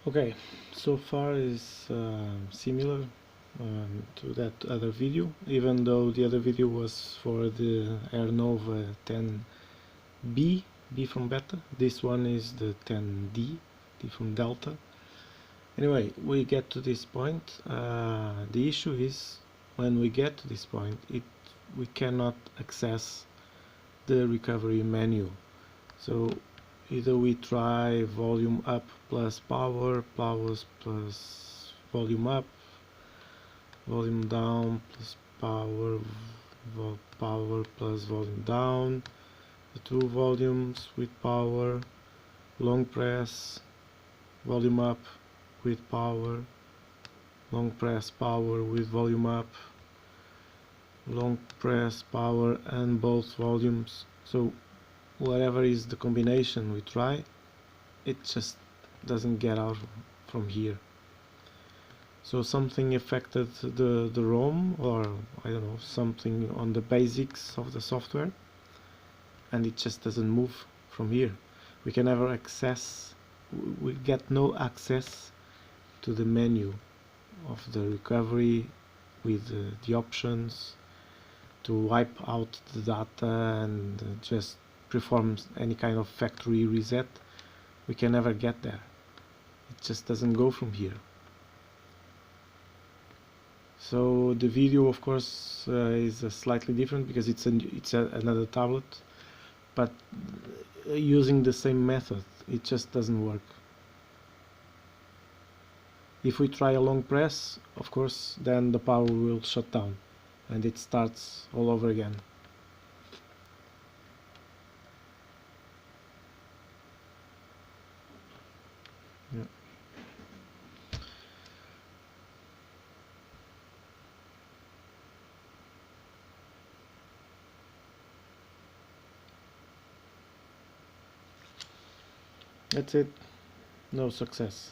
Okay, so far is similar to that other video, even though the other video was for the Arnova 10B, B from beta. This one is the 10D, D from delta. Anyway, we get to this point. The issue is when we get to this point, we cannot access the recovery menu. So either we try volume up plus power, powers plus volume up, volume down plus power, power plus volume down, the two volumes with power, long press, volume up with power, long press power with volume up, long press power and both volumes. So whatever is the combination we try, it just doesn't get out from here. So something affected the ROM, or I don't know, something on the basics of the software, and it just doesn't move from here. We can never access, we get no access to the menu of the recovery with the options to wipe out the data and just perform any kind of factory reset. We can never get there. It just doesn't go from here. So the video, of course, is slightly different because it's another tablet, but using the same method, it just doesn't work. If we try a long press, of course, then the power will shut down and it starts all over again. Yeah. That's it. No success.